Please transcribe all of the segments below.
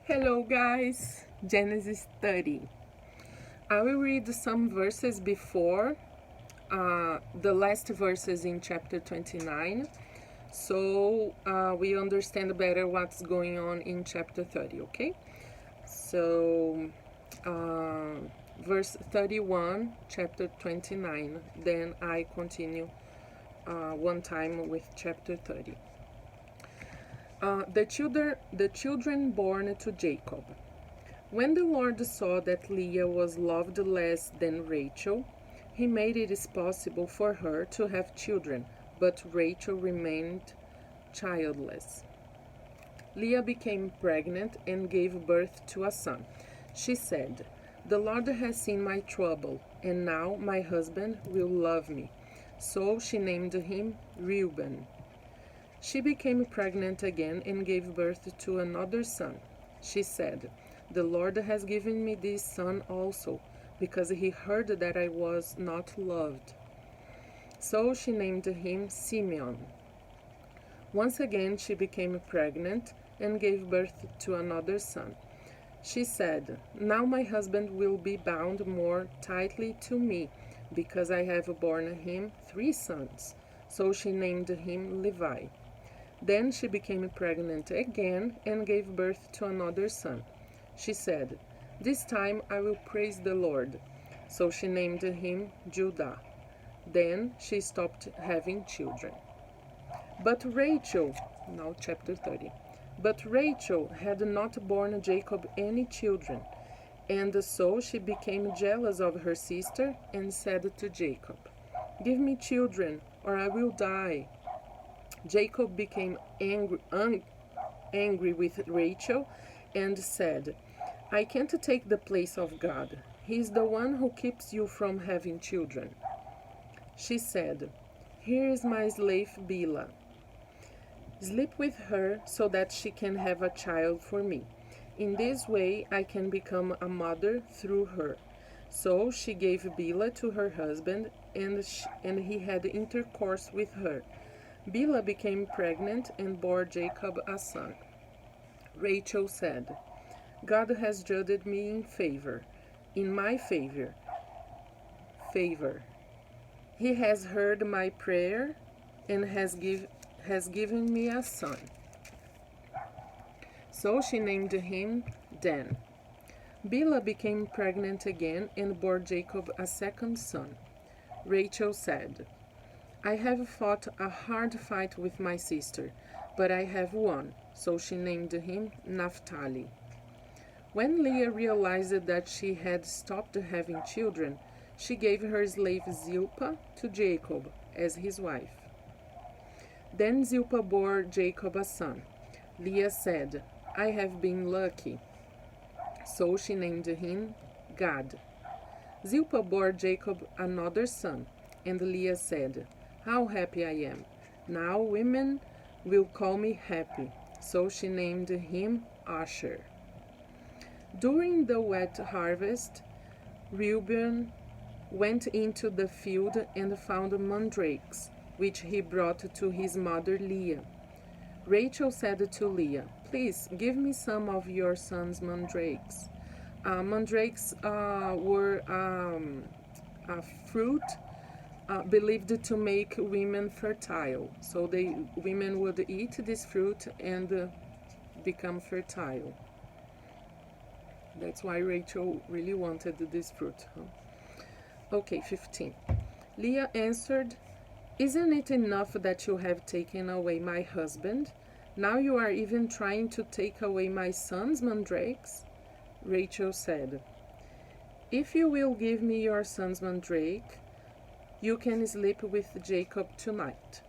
Hello, guys. Genesis 30. I will read some verses before the last verses in chapter 29 so we understand better what's going on in chapter 30, okay? So, verse 31, chapter 29, then I continue one time with chapter 30. The children born to Jacob. When the Lord saw that Leah was loved less than Rachel, he made it possible for her to have children, but Rachel remained childless. Leah became pregnant and gave birth to a son. She said, "The Lord has seen my trouble, and now my husband will love me." So she named him Reuben. She became pregnant again and gave birth to another son. She said, "The Lord has given me this son also, because he heard that I was not loved." So she named him Simeon. Once again she became pregnant and gave birth to another son. She said, "Now my husband will be bound more tightly to me, because I have borne him 3 sons." So she named him Levi. Then she became pregnant again and gave birth to another son. She said, "This time I will praise the Lord." So she named him Judah. Then she stopped having children. But Rachel, now chapter 30, but Rachel had not borne Jacob any children, and so she became jealous of her sister and said to Jacob, "Give me children, or I will die." Jacob became angry with Rachel and said, "I can't take the place of God. He is the one who keeps you from having children." She said, "Here is my slave Bilhah. Sleep with her so that she can have a child for me. In this way I can become a mother through her." So she gave Bilhah to her husband, and he had intercourse with her. Bilhah became pregnant and bore Jacob a son. Rachel said, "God has judged me in my favor. He has heard my prayer and has given me a son." So she named him Dan. Bilhah became pregnant again and bore Jacob a second son. Rachel said, "I have fought a hard fight with my sister, but I have won." So she named him Naphtali. When Leah realized that she had stopped having children, she gave her slave Zilpah to Jacob as his wife. Then Zilpah bore Jacob a son. Leah said, "I have been lucky." So she named him Gad. Zilpah bore Jacob another son, and Leah said, "How happy I am! Now women will call me happy." So she named him Asher. During the wet harvest, Reuben went into the field and found mandrakes, which he brought to his mother Leah. Rachel said to Leah, "Please give me some of your son's mandrakes." Mandrakes were a fruit believed to make women fertile. So women would eat this fruit and become fertile. That's why Rachel really wanted this fruit. Okay, 15. Leah answered, "Isn't it enough that you have taken away my husband? Now you are even trying to take away my son's mandrakes?" Rachel said, "If you will give me your son's mandrake, you can sleep with Jacob tonight."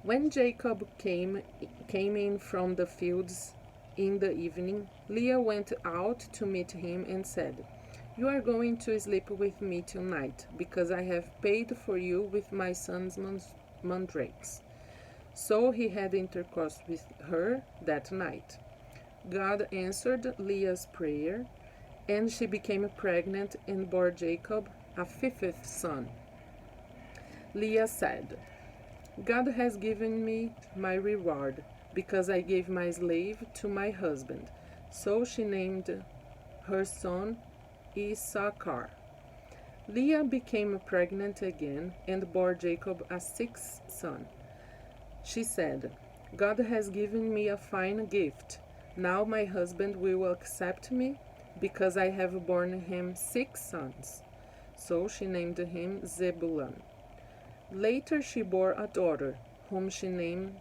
When Jacob came in from the fields in the evening, Leah went out to meet him and said, "You are going to sleep with me tonight, because I have paid for you with my son's mandrakes." So he had intercourse with her that night. God answered Leah's prayer, and she became pregnant and bore Jacob a 5th son. Leah said, "God has given me my reward, because I gave my slave to my husband." So she named her son Issachar. Leah became pregnant again and bore Jacob a sixth son. She said, God has given me a fine gift. Now my husband will accept me because I have borne him six sons. So she named him Zebulun. Later she bore a daughter, whom she named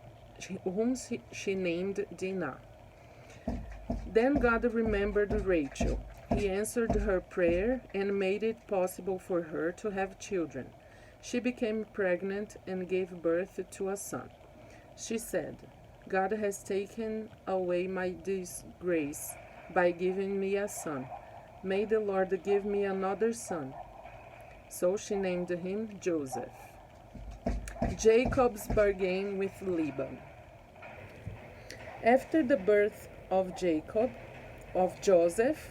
Dinah. Then God remembered Rachel. He answered her prayer and made it possible for her to have children. She became pregnant and gave birth to a son. She said, God has taken away my disgrace by giving me a son. May the Lord give me another son. So she named him Joseph. Jacob's bargain with Laban. After the birth of Joseph,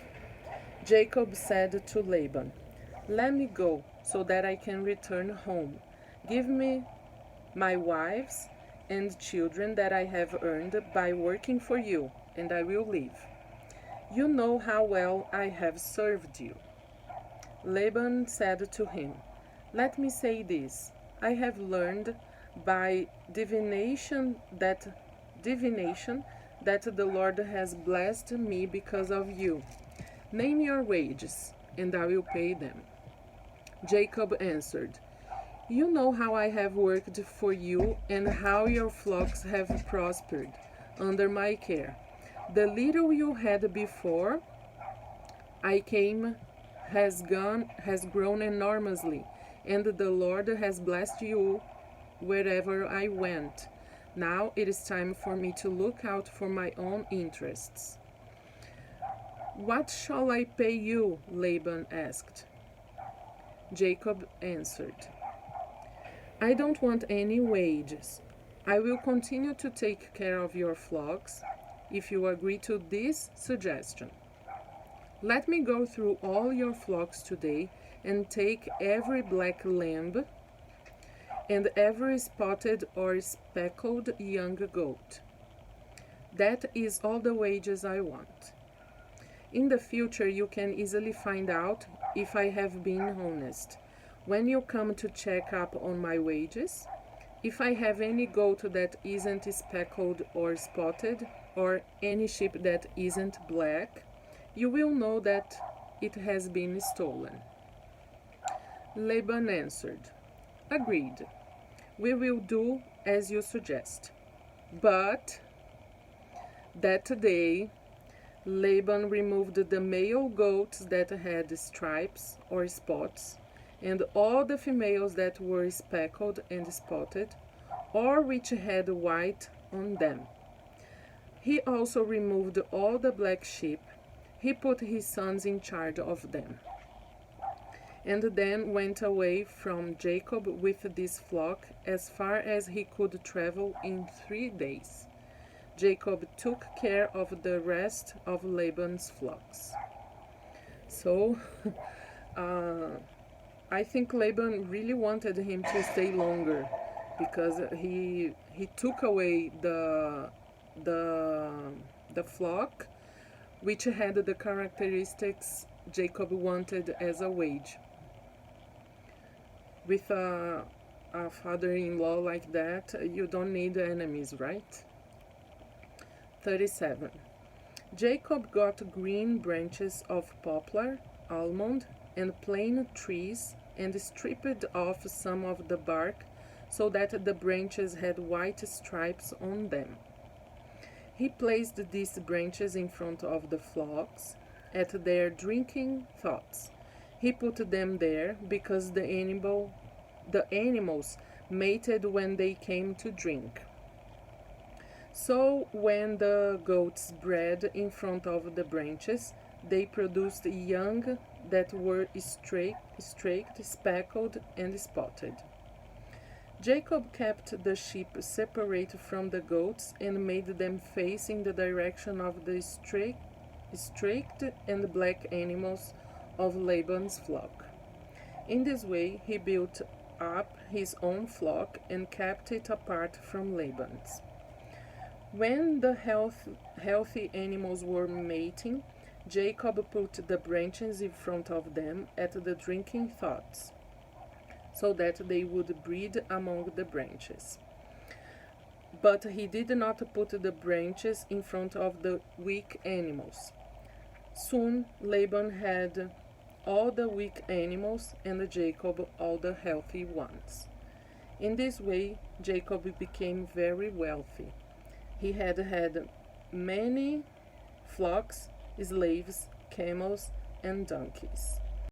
Jacob said to Laban, let me go so that I can return home. Give me my wives and children that I have earned by working for you, and I will leave. You know how well I have served you. Laban said to him, let me say this. I have learned by divination that the Lord has blessed me because of you. Name your wages, and I will pay them. Jacob answered, you know how I have worked for you and how your flocks have prospered under my care. The little you had before I came has grown enormously, and the Lord has blessed you wherever I went. Now it is time for me to look out for my own interests. What shall I pay you? Laban asked. Jacob answered, I don't want any wages. I will continue to take care of your flocks if you agree to this suggestion. Let me go through all your flocks today and take every black lamb and every spotted or speckled young goat. That is all the wages I want. In the future, you can easily find out if I have been honest. When you come to check up on my wages, if I have any goat that isn't speckled or spotted, or any sheep that isn't black, you will know that it has been stolen. Laban answered, agreed. We will do as you suggest. But that day, Laban removed the male goats that had stripes or spots, and all the females that were speckled and spotted, or which had white on them. He also removed all the black sheep. He put his sons in charge of them, and then went away from Jacob with this flock as far as he could travel in 3 days. Jacob took care of the rest of Laban's flocks. So, I think Laban really wanted him to stay longer because he took away the flock which had the characteristics Jacob wanted as a wage. With a father-in-law like that, you don't need enemies, right? 37. Jacob got green branches of poplar, almond, and plane trees and stripped off some of the bark so that the branches had white stripes on them. He placed these branches in front of the flocks at their drinking troughs. He put them there because the animals mated when they came to drink. So when the goats bred in front of the branches, they produced young that were streaked, speckled, and spotted. Jacob kept the sheep separate from the goats and made them face in the direction of the streaked and black animals of Laban's flock. In this way, he built up his own flock and kept it apart from Laban's. When the healthy animals were mating, Jacob put the branches in front of them at the drinking troughs, so that they would breed among the branches. But he did not put the branches in front of the weak animals. Soon Laban had all the weak animals and Jacob all the healthy ones. In this way, Jacob became very wealthy. He had many flocks, slaves, camels, and donkeys.